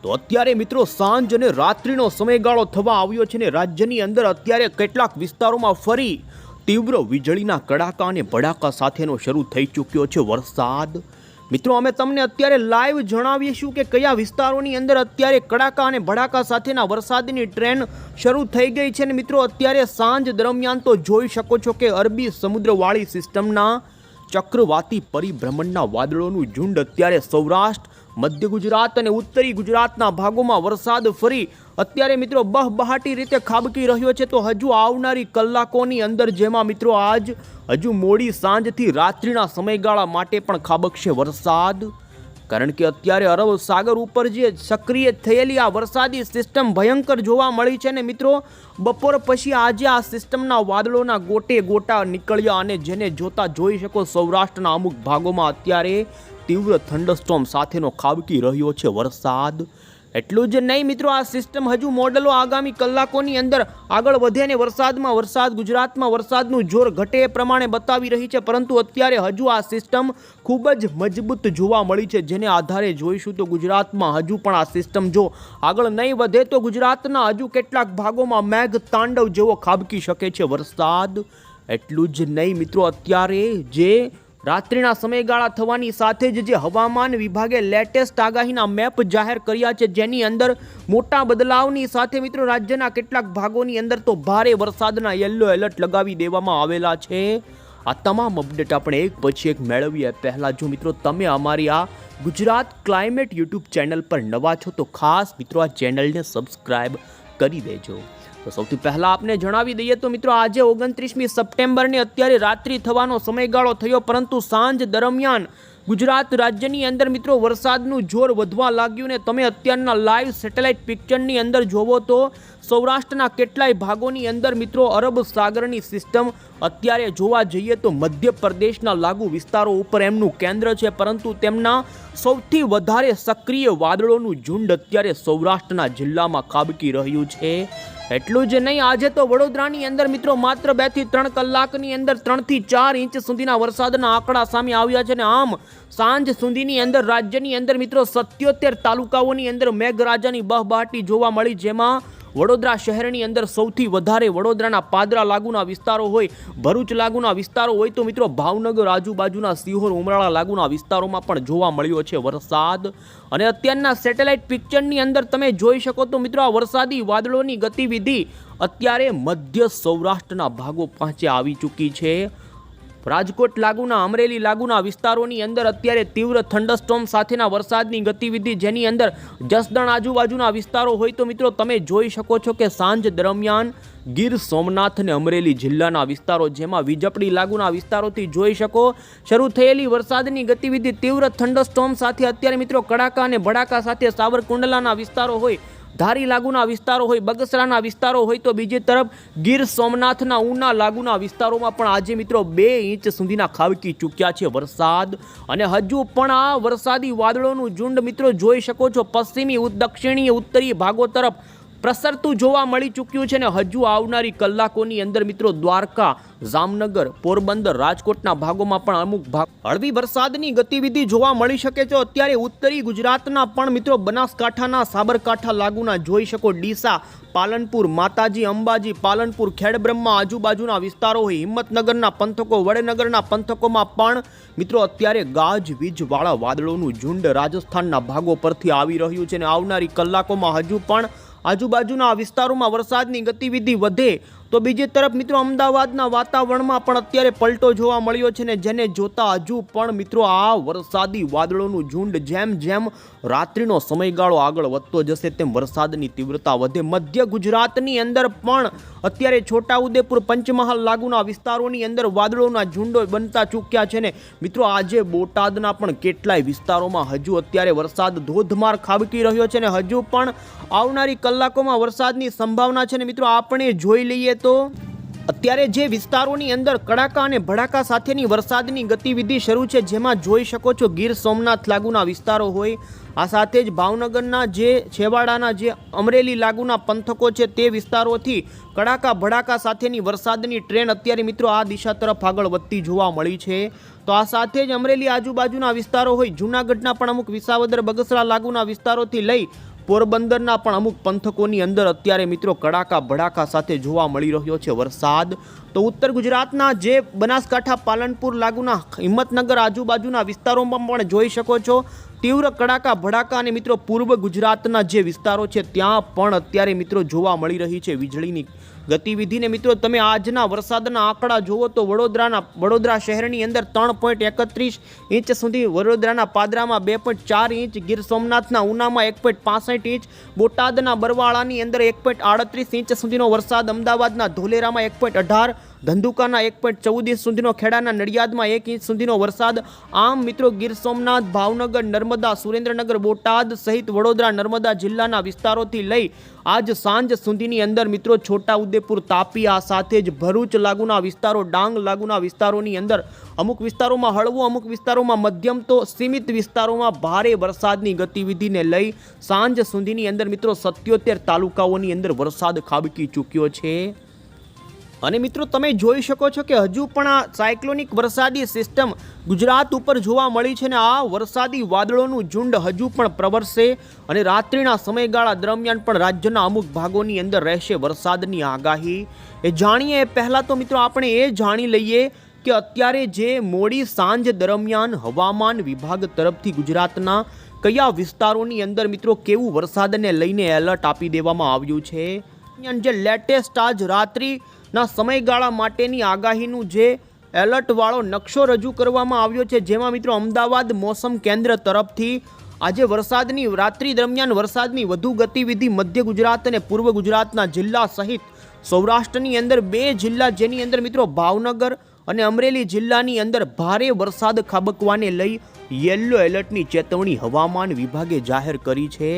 તો અત્યારે મિત્રો સાંજ અને રાત્રિનો સમયગાળો થવા આવ્યો છે ને રાજ્યની અંદર અત્યારે કેટલાક વિસ્તારોમાં ફરી તીવ્ર વીજળીના કડાકા અને ભડાકા સાથેનો શરૂ થઈ ચૂક્યો છે વરસાદ। મિત્રો અમે તમને અત્યારે લાઈવ જણાવીશું કે કયા વિસ્તારોની અંદર અત્યારે કડાકા અને ભડાકા સાથેના વરસાદની ટ્રેન શરૂ થઈ ગઈ છે ને મિત્રો અત્યારે સાંજ દરમિયાન તો જોઈ શકો છો કે અરબી સમુદ્રવાળી સિસ્ટમના ચક્રવાતી પરિભ્રમણના વાદળોનું ઝુંડ અત્યારે સૌરાષ્ટ્ર, મધ્ય ગુજરાત અને ઉત્તરી ગુજરાતના ભાગોમાં વરસાદ ફરી અત્યારે મિત્રો બહબહાટી રીતે ખાબકી રહ્યો છે। તો હજુ આવનારી કલાકોની અંદર જેમાં મિત્રો આજ હજુ મોડી સાંજથી રાત્રિના સમયગાળા માટે પણ ખાબકશે વરસાદ, કારણ કે અત્યારે અરબ સાગર ઉપર જે સક્રિય થયેલી આ વરસાદી સિસ્ટમ ભયંકર જોવા મળી છે ને મિત્રો બપોર પછી આજે આ સિસ્ટમના વાદળોના ગોટે ગોટા નીકળ્યા અને જેને જોતા જોઈ શકો સૌરાષ્ટ્રના અમુક ભાગોમાં અત્યારે તીવ્ર થંડરસ્ટોર્મ સાથેનો ખાબકી રહ્યો છે વરસાદ। એટલું જ નહીં મિત્રો આ સિસ્ટમ હજુ મોડલો આગામી કલાકોની અંદર આગળ વધે ને વરસાદ ગુજરાતમાં વરસાદનું જોર ઘટે એ પ્રમાણે બતાવી રહી છે, પરંતુ અત્યારે હજુ આ સિસ્ટમ ખૂબ જ મજબૂત જોવા મળી છે, જેને આધારે જોઈશું તો ગુજરાતમાં હજુ પણ આ સિસ્ટમ જો આગળ નહીં વધે તો ગુજરાતના હજુ કેટલાક ભાગોમાં મેઘ તાંડવ જેવો ખાબકી શકે છે વરસાદ। એટલું જ નહીં મિત્રો અત્યારે જે રાત્રિના સમયગાળા થવાની સાથે જ જે હવામાન વિભાગે લેટેસ્ટ આગાહીના મેપ જાહેર કર્યા છે, જેની અંદર મોટા બદલાવની સાથે મિત્રો રાજ્યના કેટલાક ભાગોની અંદર તો ભારે વરસાદના યલો એલર્ટ લગાવી દેવામાં આવેલા છે। આ તમામ અપડેટ આપણે એક પછી એક મેળવીએ પહેલાં જો મિત્રો તમે અમારી આ ગુજરાત ક્લાઇમેટ યુટ્યુબ ચેનલ પર નવા છો તો ખાસ મિત્રો આ ચેનલને સબસ્ક્રાઈબ કરી દેજો। તો સૌથી પહેલાં આપને જણાવી દઈએ તો મિત્રો આજે 29મી સપ્ટેમ્બરને અત્યારે રાત્રિ થવાનો સમયગાળો થયો, પરંતુ સાંજ દરમિયાન ગુજરાત રાજ્યની અંદર મિત્રો વરસાદનું જોર વધવા લાગ્યું ને તમે અત્યારના લાઈવ સેટેલાઇટ પિક્ચરની અંદર જોવો તો સૌરાષ્ટ્રના કેટલાય ભાગોની અંદર મિત્રો અરબ સાગરની સિસ્ટમ અત્યારે જોવા જઈએ તો મધ્યપ્રદેશના લાગુ વિસ્તારો ઉપર એમનું કેન્દ્ર છે, પરંતુ તેમના સૌથી વધારે સક્રિય વાદળોનું ઝુંડ અત્યારે સૌરાષ્ટ્રના જિલ્લામાં ખાબકી રહ્યું છે। એટલું જ નહીં આજે તો વડોદરાની અંદર મિત્રો માત્ર 2 થી 3 કલાકની અંદર 3 થી 4 ઇંચ સુધીના વરસાદના આંકડા સામે આવ્યા છે ને આમ સાંજ સુધીની અંદર રાજ્યની અંદર મિત્રો 77 તાલુકાઓની અંદર મેઘરાજાની બહબહાટી જોવા મળી, જેમાં વડોદરા શહેરની અંદર સૌથી વધારે વડોદરાના પાદરા લાગુના વિસ્તારો હોય, ભરૂચ લાગુના વિસ્તારો હોય તો મિત્રો ભાવનગર આજુબાજુના સિહોર ઉમરાળા લાગુના વિસ્તારોમાં પણ જોવા મળ્યો છે વરસાદ। અને અત્યારના સેટેલાઇટ પિક્ચરની અંદર તમે જોઈ શકો તો મિત્રો આ વરસાદી વાદળોની ગતિવિધિ અત્યારે મધ્ય સૌરાષ્ટ્રના ભાગો પાસે આવી ચૂકી છે। રાજકોટ લાગુના અમરેલી લાગુના વિસ્તારોની અંદર અત્યારે તીવ્ર થંડરસ્ટોર્મ સાથેના વરસાદની ગતિવિધિ, જેની અંદર જસદણ આજુબાજુના વિસ્તારો હોય તો મિત્રો તમે જોઈ શકો છો કે સાંજ દરમિયાન ગીર સોમનાથ અને અમરેલી જિલ્લાના વિસ્તારો જેમાં વીજપડી લાગુના વિસ્તારોથી જોઈ શકો શરૂ થયેલી વરસાદની ગતિવિધિ તીવ્ર થંડરસ્ટોર્મ સાથે અત્યારે મિત્રો કડાકા અને ભડાકા સાથે સાવરકુંડલાના વિસ્તારો હોય, ધારી લાગુના વિસ્તારો હોય, બગસરાના વિસ્તારો હોય તો બીજી તરફ ગીર સોમનાથના ઉના લાગુના વિસ્તારોમાં પણ આજે મિત્રો 2 ઇંચ સુધીના ખાબકી ચૂક્યા છે વરસાદ। અને હજુ પણ આ વરસાદી વાદળોનું ઝુંડ મિત્રો જોઈ શકો છો પશ્ચિમી દક્ષિણીય ઉત્તરી ભાગો તરફ પ્રસરતું જોવા મળી ચૂક્યું છે ને હજુ આવનારી કલાકોની અંદર મિત્રો દ્વારકા, જામનગર, પોરબંદર, રાજકોટના ભાગોમાં પણ અમુક ભાગ હળવી વરસાદની ગતિવિધિ જોવા મળી શકે છે। અત્યારે ઉત્તરી ગુજરાતના પણ મિત્રો બનાસકાંઠાના સાબરકાંઠા લાગુના જોઈ શકો ડીસા, પાલનપુર, માતાજી, અંબાજી, પાલનપુર, ખેડબ્રહ્મા આજુબાજુના વિસ્તારો હોય, હિંમતનગરના પંથકો, વડનગરના પંથકોમાં પણ મિત્રો અત્યારે ગાજવીજવાળા વાદળોનું ઝુંડ રાજસ્થાનના ભાગો પરથી આવી રહ્યું છે અને આવનારી કલાકોમાં હજુ પણ આજુબાજુના વિસ્તારોમાં વરસાદની ગતિવિધિ વધે તો બીજી તરફ મિત્રો અમદાવાદના વાતાવરણમાં પણ અત્યારે પલટો જોવા મળ્યો છે ને જેને જોતા હજુ પણ મિત્રો આ વરસાદી વાદળોનું ઝુંડ જેમ જેમ રાત્રિનો સમયગાળો આગળ વધતો જશે તેમ વરસાદની તીવ્રતા વધે। મધ્ય ગુજરાતની અંદર પણ અત્યારે છોટાઉદેપુર, પંચમહાલ લાગુના વિસ્તારોની અંદર વાદળોના ઝુંડો બનતા ચૂક્યા છે ને મિત્રો આજે બોટાદના પણ કેટલાય વિસ્તારોમાં હજુ અત્યારે વરસાદ ધોધમાર ખાબકી રહ્યો છે ને હજુ પણ આવનારી કલાકોમાં વરસાદની સંભાવના છે ને મિત્રો આપણે જોઈ લઈએ તો અત્યારે જે વિસ્તારોની અંદર કડાકા અને ભડાકા સાથેની વરસાદની ગતિવિધિ શરૂ છે, જેમાં જોઈ શકો છો ગીર સોમનાથ લાગુના વિસ્તારો હોય, આ સાથે જ ભાવનગરના જે છેવાડાના જે અમરેલી લાગુના પંથકો છે તે વિસ્તારોથી કડાકા ભડાકા સાથેની વરસાદની ટ્રેન અત્યારે મિત્રો આ દિશા તરફ આગળ વધતી જોવા મળી છે। તો આ સાથે જ અમરેલી આજુબાજુના વિસ્તારો હોય, જૂનાગઢના પણ અમુક વિસાવદર, બગસરા લાગુના વિસ્તારોથી લઈ પોરબંદરના પણ અમુક પંથકોની અંદર અત્યારે મિત્રો કડાકા ભડાકા સાથે જોવા મળી રહ્યો છે વરસાદ. તો ઉત્તર ગુજરાતના જે બનાસકાંઠા પાલનપુર લાગુના હિંમતનગર આજુબાજુના વિસ્તારોમાં પણ જોઈ શકો છો તીવ્ર કડાકા ભડાકા. અને મિત્રો પૂર્વ ગુજરાતના જે વિસ્તારો છે ત્યાં પણ અત્યારે મિત્રો જોવા મળી રહી છે વીજળીની ગતિવિધિને. મિત્રો તમે આજના વરસાદના આંકડા જુઓ તો વડોદરા શહેરની અંદર 3.31 ઇંચ સુધી, વડોદરાના પાદરામાં 2.4 ઇંચ, ગીર સોમનાથના ઉનામાં 1.65 ઇંચ, બોટાદના બરવાળાની અંદર 1.38 ઇંચ સુધીનો વરસાદ, અમદાવાદના ધોલેરામાં 1.18, ધંધુકાના 1.14 ઇંચ સુધીનો, ખેડાના નડિયાદમાં 1 ઇંચ સુધીનો વરસાદ. આમ મિત્રો ગીર સોમનાથ, ભાવનગર, નર્મદા, સુરેન્દ્રનગર, બોટાદ સહિત વડોદરા નર્મદા જિલ્લાના વિસ્તારોથી લઈ આજ સાંજ સુધીની અંદર મિત્રો છોટાઉદેપુર, તાપી, આ સાથે જ ભરૂચ લાગુના વિસ્તારો, ડાંગ લાગુના વિસ્તારોની અંદર અમુક વિસ્તારોમાં હળવો, અમુક વિસ્તારોમાં મધ્યમ તો સીમિત વિસ્તારોમાં ભારે વરસાદની ગતિવિધિને લઈ સાંજ સુધીની અંદર મિત્રો 77 તાલુકાઓની અંદર વરસાદ ખાબકી ચૂક્યો છે. અને મિત્રો તમે જોઈ શકો છો કે હજુ પણ આ સાયક્લોનિક વરસાદી સિસ્ટમ ગુજરાત ઉપર જોવા મળી છે ને આ વરસાદી વાદળોનું ઝુંડ હજુ પણ પ્રવરશે અને રાત્રિના સમયગાળા દરમિયાન પણ રાજ્યના અમુક ભાગોની અંદર રહેશે વરસાદની આગાહી. એ જાણીએ એ પહેલાં તો મિત્રો આપણે એ જાણી લઈએ કે અત્યારે જે મોડી સાંજ દરમિયાન હવામાન વિભાગ તરફથી ગુજરાતના કયા વિસ્તારોની અંદર મિત્રો કેવું વરસાદને લઈને એલર્ટ આપી દેવામાં આવ્યું છે. જે લેટેસ્ટ આજ રાત્રિના સમયગાળા માટેની આગાહીનું જે એલર્ટવાળો નકશો રજૂ કરવામાં આવ્યો છે, જેમાં મિત્રો અમદાવાદ મોસમ કેન્દ્ર તરફથી આજે વરસાદની રાત્રિ દરમિયાન વરસાદની વધુ ગતિવિધિ મધ્ય ગુજરાત અને પૂર્વ ગુજરાતના જિલ્લા સહિત સૌરાષ્ટ્રની અંદર 2 જિલ્લા જેની અંદર મિત્રો ભાવનગર અને અમરેલી જિલ્લાની અંદર ભારે વરસાદ ખાબકવાને લઈ યલો એલર્ટની ચેતવણી હવામાન વિભાગે જાહેર કરી છે.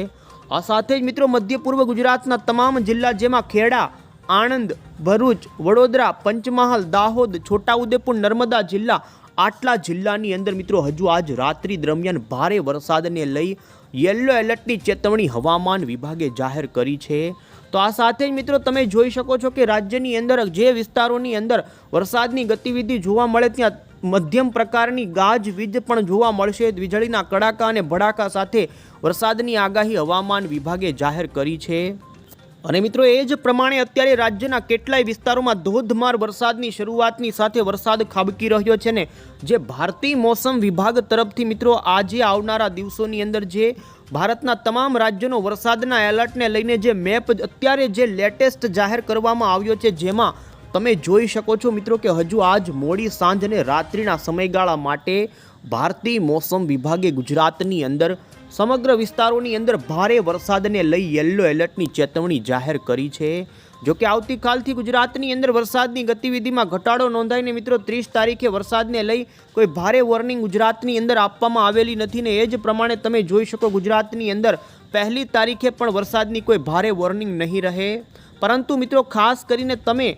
આ સાથે જ મિત્રો મધ્ય પૂર્વ ગુજરાતના તમામ જિલ્લા જેમાં ખેડા, આણંદ, ભરૂચ, વડોદરા, પંચમહાલ, દાહોદ, છોટાઉદેપુર, નર્મદા જિલ્લા, આટલા જિલ્લાની અંદર મિત્રો હજુ આજ રાત્રિ દરમિયાન ભારે વરસાદને લઈ યલો એલર્ટની ચેતવણી હવામાન વિભાગે જાહેર કરી છે. તો આ સાથે જ મિત્રો તમે જોઈ શકો છો કે રાજ્યની અંદર જે વિસ્તારોની અંદર વરસાદની ગતિવિધિ જોવા મળે ત્યાં મધ્યમ પ્રકારની ગાજવીજ પણ જોવા મળશે. વીજળીના કડાકા અને ભડાકા સાથે વરસાદની આગાહી હવામાન વિભાગે જાહેર કરી છે. અને મિત્રો એ જ પ્રમાણે અત્યારે રાજ્યના કેટલાય વિસ્તારોમાં ધોધમાર વરસાદની શરૂઆતની સાથે વરસાદ ખાબકી રહ્યો છે ને જે ભારતીય મોસમ વિભાગ તરફથી મિત્રો આજે આવનારા દિવસોની અંદર જે ભારતના તમામ રાજ્યોનો વરસાદના એલર્ટને લઈને જે મેપ અત્યારે જે લેટેસ્ટ જાહેર કરવામાં આવ્યો છે, જેમાં તમે જોઈ શકો છો મિત્રો કે હજુ આજ મોડી સાંજ અને રાત્રિના સમયગાળા માટે ભારતીય મોસમ વિભાગે ગુજરાતની અંદર સમગ્ર વિસ્તારોની અંદર ભારે વરસાદને લઈ યલો એલર્ટની ચેતવણી જાહેર કરી છે. જોકે આવતીકાલથી ગુજરાતની અંદર વરસાદની ગતિવિધિમાં ઘટાડો નોંધાઈને મિત્રો 30 તારીખે વરસાદને લઈ કોઈ ભારે વોર્નિંગ ગુજરાતની અંદર આપવામાં આવેલી નથી ને એ જ પ્રમાણે તમે જોઈ શકો ગુજરાતની અંદર 1 તારીખે પણ વરસાદની કોઈ ભારે વોર્નિંગ નહીં રહે. પરંતુ મિત્રો ખાસ કરીને તમે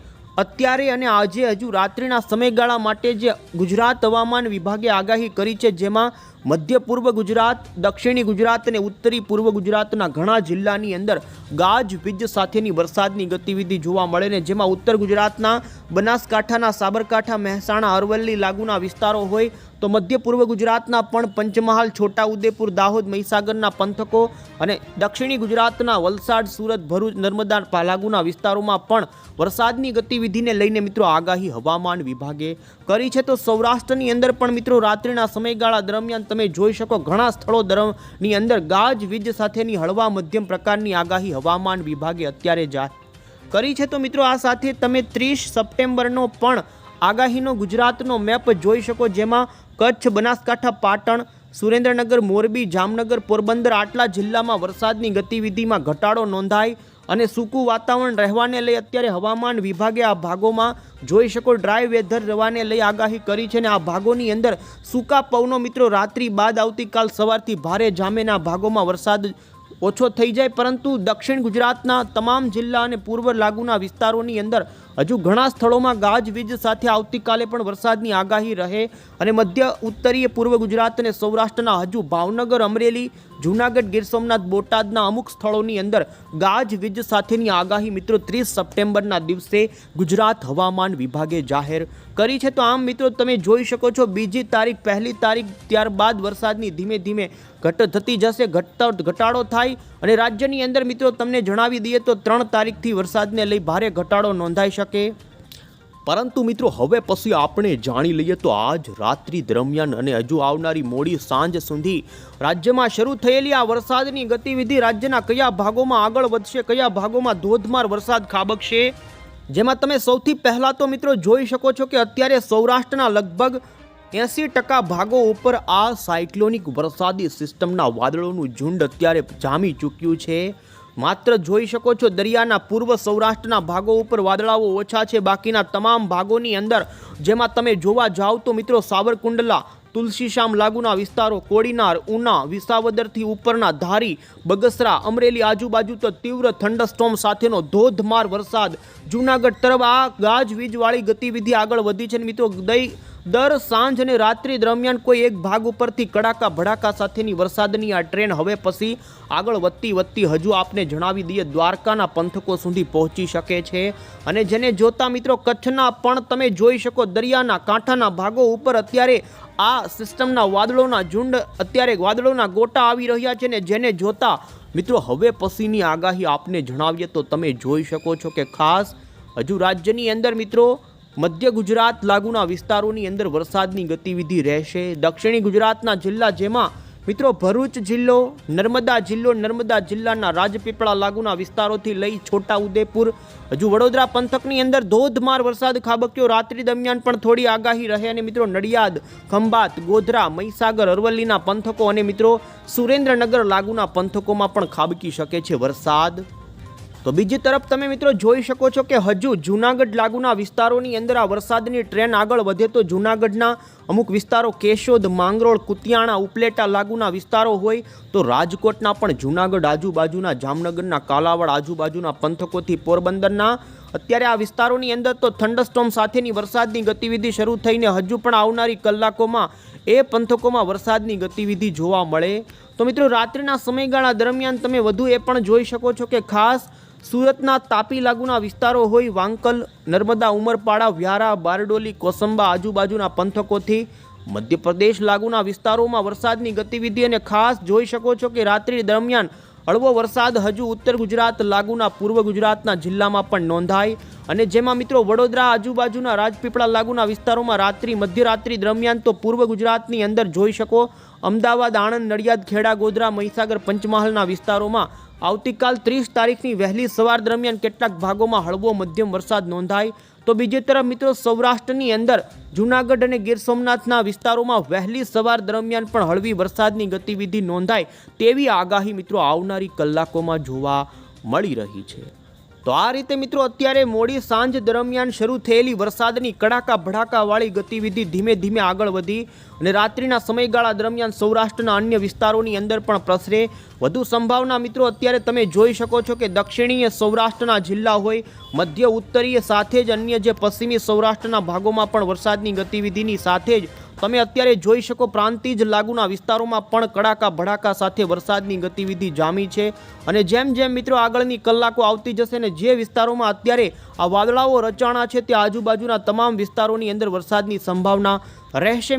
અત્યારે અને આજે હજુ રાત્રિના સમયગાળા માટે જે ગુજરાત હવામાન વિભાગે આગાહી કરી છે, જેમાં મધ્ય પૂર્વ ગુજરાત, દક્ષિણી ગુજરાત અને ઉત્તરી પૂર્વ ગુજરાતના ઘણા જિલ્લાની અંદર ગાજવીજ સાથેની વરસાદની ગતિવિધિ જોવા મળે ને જેમાં ઉત્તર ગુજરાતના બનાસકાંઠાના સાબરકાંઠા, મહેસાણા, અરવલ્લી લાગુના વિસ્તારો હોય તો મધ્ય પૂર્વ ગુજરાતના પણ પંચમહાલ, છોટાઉદેપુર, દાહોદ, મહીસાગરના પંથકો અને દક્ષિણી ગુજરાતના વલસાડ, સુરત, ભરૂચ, નર્મદા લાગુના વિસ્તારોમાં પણ વરસાદની ગતિવિધિને લઈને મિત્રો આગાહી હવામાન વિભાગે કરી છે. તો સૌરાષ્ટ્રની અંદર પણ મિત્રો રાત્રિના સમયગાળા દરમિયાન તમે જોઈ શકો ઘણા સ્થળોની અંદર ગાજવીજ સાથેની હળવા મધ્યમ પ્રકારની આગાહી હવામાન વિભાગે અત્યારે જાહેર કરી છે. તો મિત્રો આ સાથે તમે 30 સપ્ટેમ્બરનો પણ આગાહીનો ગુજરાતનો મેપ જોઈ શકો, જેમાં કચ્છ, બનાસકાંઠા, પાટણ, સુરેન્દ્રનગર, મોરબી, જામનગર, પોરબંદર આટલા જિલ્લામાં વરસાદની ગતિવિધિમાં ઘટાડો નોંધાય અને સૂકું વાતાવરણ રહેવાને લઈ અત્યારે હવામાન વિભાગે આ ભાગોમાં જોઈ શકો ડ્રાય વેધર રહેવાને લઈ આગાહી કરી છે. અને આ ભાગોની અંદર સૂકા પવનો મિત્રો રાત્રિ બાદ આવતીકાલ સવારથી ભારે જામેના ભાગોમાં વરસાદ ઓછો થઈ જાય, પરંતુ દક્ષિણ ગુજરાતના તમામ જિલ્લા અને પૂર્વ લાગુના વિસ્તારોની અંદર હજુ ઘણા સ્થળોમાં ગાજવીજ સાથે આવતીકાલે પણ વરસાદની આગાહી રહે અને મધ્ય ઉત્તરીય પૂર્વ ગુજરાત અને સૌરાષ્ટ્રના હજુ ભાવનગર, અમરેલી, જૂનાગઢ, ગીર સોમનાથ, બોટાદના અમુક સ્થળોની અંદર ગાજવીજ સાથેની આગાહી મિત્રો 30 સપ્ટેમ્બરના દિવસે ગુજરાત હવામાન વિભાગે જાહેર કરી છે. તો આમ મિત્રો તમે જોઈ શકો છો, બીજી તારીખ, પહેલી તારીખ, ત્યારબાદ વરસાદની ધીમે ધીમે ઘટ થતી જશે, ઘટાડો થાય. અને રાજ્યની અંદર મિત્રો તમને જણાવી દઈએ તો 3 તારીખથી વરસાદને લઈ ભારે ઘટાડો નોંધાઈ શકે. પરંતુ મિત્રો હવે પછી આપણે જાણી લઈએ તો આજ રાત્રિ દરમિયાન અને હજુ આવનારી મોડી સાંજ સુધી રાજ્યમાં શરૂ થયેલી આ વરસાદની ગતિવિધિ રાજ્યના કયા ભાગોમાં આગળ વધશે, કયા ભાગોમાં ધોધમાર વરસાદ ખાબકશે, જેમાં તમે સૌથી પહેલાં તો મિત્રો જોઈ શકો છો કે અત્યારે સૌરાષ્ટ્રના લગભગ 80% ભાગો ઉપર આ સાયક્લોનિક વરસાદી સિસ્ટમના વાદળોનું ઝુંડ અત્યારે જામી ચૂક્યું છે. માત્ર જોઈ શકો છો દરિયાના પૂર્વ સૌરાષ્ટ્રના ભાગો ઉપર વાદળાઓ ઓછા છે. બાકીના તમામ ભાગોની અંદર જેમાં તમે જોવા જાઓ તો મિત્રો સાવરકુંડલા, તુલસીશ્યામ લાગુના વિસ્તારો, કોડીનાર, ઉના, વિસાવદરથી ઉપરના ધારી, બગસરા, અમરેલી આજુબાજુ તો તીવ્ર થંડરસ્ટોર્મ સાથેનો ધોધમાર વરસાદ. જૂનાગઢ તરફ આ ગાજવીજવાળી ગતિવિધિ આગળ વધી છે. મિત્રો દર સાંજ અને રાત્રિ દરમિયાન કોઈ એક ભાગ ઉપરથી કડાકા ભડાકા સાથેની વરસાદની આ ટ્રેન હવે પછી આગળ વધતી હજુ આપને જણાવી દઈએ દ્વારકાના પંથકો સુધી પહોંચી શકે છે. અને જેને જોતા મિત્રો કચ્છના પણ તમે જોઈ શકો દરિયાના કાંઠાના ભાગો ઉપર અત્યારે આ સિસ્ટમના વાદળોના ઝુંડ, અત્યારે વાદળોના ગોટા આવી રહ્યા છે. ને જેને જોતા મિત્રો હવે પછીની આગાહી આપને જણાવીએ તો તમે જોઈ શકો છો કે ખાસ હજુ રાજ્યની અંદર મિત્રો મધ્ય ગુજરાત લાગુના વિસ્તારોની અંદર વરસાદની ગતિવિધિ રહેશે. દક્ષિણી ગુજરાતના જિલ્લા જેમાં મિત્રો ભરૂચ જિલ્લો, નર્મદા જિલ્લાના રાજપીપળા લાગુના વિસ્તારોથી લઈ છોટા ઉદેપુર, હજુ વડોદરા પંથકની અંદર ધોધમાર વરસાદ ખાબક્યો. રાત્રિ દરમિયાન પણ થોડી આગાહી રહે. અને મિત્રો નડિયાદ, ખંભાત, ગોધરા, મહીસાગર, અરવલ્લીના પંથકો અને મિત્રો સુરેન્દ્રનગર લાગુના પંથકોમાં પણ ખાબકી શકે છે વરસાદ. તો બીજી તરફ તમે મિત્રો જોઈ શકો છો કે હજુ જૂનાગઢ લાગુના વિસ્તારોની અંદર આ વરસાદની ટ્રેન આગળ વધે તો જૂનાગઢના અમુક વિસ્તારો, કેશોદ, માંગરોળ, કુતિયાણા, ઉપલેટા લાગુના વિસ્તારો હોય તો રાજકોટના પણ જૂનાગઢ આજુબાજુના, જામનગરના, કાલાવાડ આજુબાજુના પંથકોથી પોરબંદરના અત્યારે આ વિસ્તારોની અંદર તો થંડરસ્ટોર્મ સાથેની વરસાદની ગતિવિધિ શરૂ થઈને હજુ પણ આવનારી કલાકોમાં એ પંથકોમાં વરસાદની ગતિવિધિ જોવા મળે. તો મિત્રો રાત્રિના સમયગાળા દરમિયાન તમે વધુ એ પણ જોઈ શકો છો કે ખાસ સુરતના તાપી લાગુના વિસ્તારો હોય, વાંકલ, નર્મદા, ઉમરપાડા, વ્યારા, બારડોલી, કોસંબા આજુબાજુના પંથકોથી મધ્યપ્રદેશ લાગુના વિસ્તારોમાં વરસાદની ગતિવિધિ અને ખાસ જોઈ શકો છો કે રાત્રિ દરમિયાન હળવો વરસાદ હજુ ઉત્તર ગુજરાત લાગુના પૂર્વ ગુજરાતના જિલ્લામાં પણ નોંધાય. અને જેમાં મિત્રો વડોદરા આજુબાજુના રાજપીપળા લાગુના વિસ્તારોમાં મધ્યરાત્રિ દરમિયાન તો પૂર્વ ગુજરાતની અંદર જોઈ શકો અમદાવાદ, આણંદ, નડિયાદ, ખેડા, ગોધરા, મહીસાગર, પંચમહાલના વિસ્તારોમાં આવતીકાલ 30 તારીખની વહેલી સવાર દરમિયાન કેટલાક ભાગોમાં હળવો મધ્યમ વરસાદ નોંધાય. તો બીજી તરફ મિત્રો સૌરાષ્ટ્રની અંદર જૂનાગઢ અને ગીર સોમનાથના વિસ્તારોમાં વહેલી સવાર દરમિયાન પણ હળવી વરસાદની ગતિવિધિ નોંધાય તેવી આગાહી મિત્રો આવનારી કલાકોમાં જોવા મળી રહી છે. તો આ રીતે મિત્રો અત્યારે મોડી સાંજ દરમિયાન શરૂ થયેલી વરસાદની કડાકા ભડાકાવાળી ગતિવિધિ ધીમે ધીમે આગળ વધી અને રાત્રિના સમયગાળા દરમિયાન સૌરાષ્ટ્રના અન્ય વિસ્તારોની અંદર પણ પ્રસરે. વધુ સંભાવના મિત્રો અત્યારે તમે જોઈ શકો છો કે દક્ષિણીય સૌરાષ્ટ્રના જિલ્લા હોય, મધ્ય ઉત્તરીય સાથે જ અન્ય જે પશ્ચિમી સૌરાષ્ટ્રના ભાગોમાં પણ વરસાદની ગતિવિધિની સાથે જ તમે અત્યારે જોઈ શકો પ્રાંતિજ લાગુના વિસ્તારોમાં પણ કડાકા ભડાકા સાથે વરસાદની ગતિવિધિ જામી છે. અને જેમ જેમ મિત્રો આગળની કલાકો આવતી જશે ને જે વિસ્તારોમાં અત્યારે આ વાદળાઓ રચાણા છે તે આજુબાજુના તમામ વિસ્તારોની અંદર વરસાદની સંભાવના રહેશે.